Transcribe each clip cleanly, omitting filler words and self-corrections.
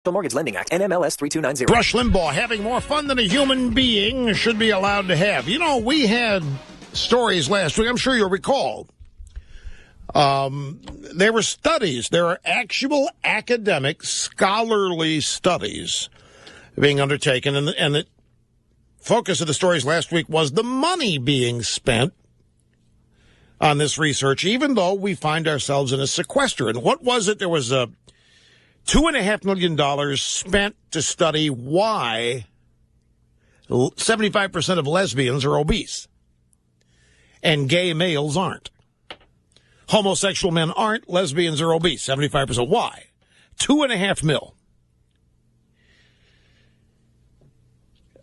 Mortgage Lending Act, NMLS 3290. Rush Limbaugh having more fun than a human being should be allowed to have. You know, we had stories last week, I'm sure you'll recall. There were studies. There are actual academic, scholarly studies being undertaken. And the focus of the stories last week was the money being spent on this research, even though we find ourselves in a sequester. And what was it? There was a $2.5 million spent to study why 75% of lesbians are obese and gay males aren't. Homosexual men aren't, lesbians are obese, 75%. Why? $2.5 million.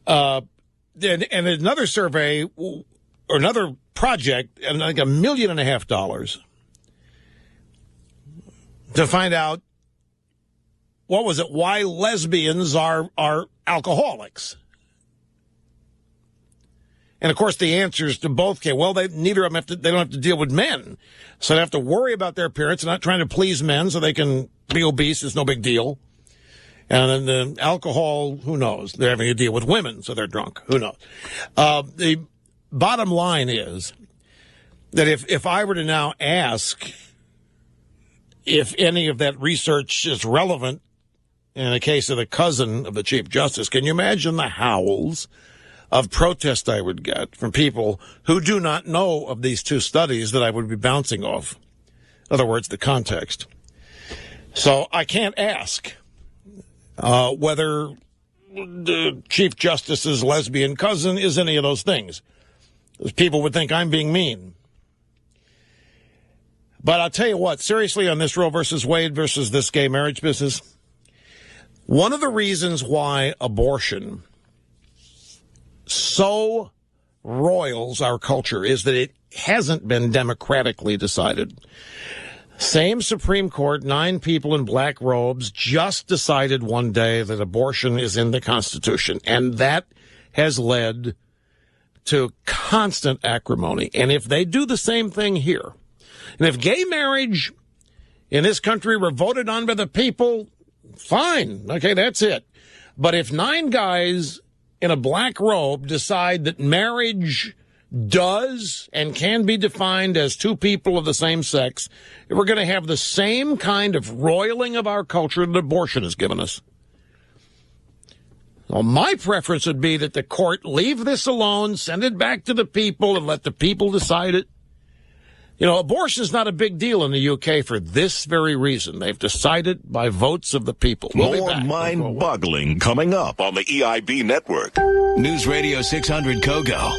And another survey, or another project, like $1.5 million to find out, what was it? Why lesbians are alcoholics? And of course, the answers to both came. Well, neither of them they don't have to deal with men, so they have to worry about their appearance and not trying to please men, so they can be obese. It's no big deal. And then the alcohol, who knows? They're having to deal with women, so they're drunk. Who knows? The bottom line is that if I were to now ask if any of that research is relevant in the case of the cousin of the Chief Justice, can you imagine the howls of protest I would get from people who do not know of these two studies that I would be bouncing off? In other words, the context. So I can't ask whether the Chief Justice's lesbian cousin is any of those things. People would think I'm being mean. But I'll tell you what, seriously, on this Roe versus Wade versus this gay marriage business, one of the reasons why abortion so roils our culture is that it hasn't been democratically decided. Same Supreme Court, 9 people in black robes just decided one day that abortion is in the Constitution, and that has led to constant acrimony. And if they do the same thing here, and if gay marriage in this country were voted on by the people, fine. Okay, that's it. But if 9 guys in a black robe decide that marriage does and can be defined as 2 people of the same sex, we're going to have the same kind of roiling of our culture that abortion has given us. Well, my preference would be that the court leave this alone, send it back to the people, and let the people decide it. You know, abortion is not a big deal in the UK for this very reason. They've decided by votes of the people. More mind-boggling coming up on the EIB network. News Radio 600 KOGO.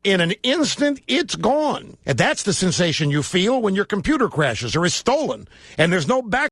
In an instant, it's gone. And that's the sensation you feel when your computer crashes or is stolen, and there's no back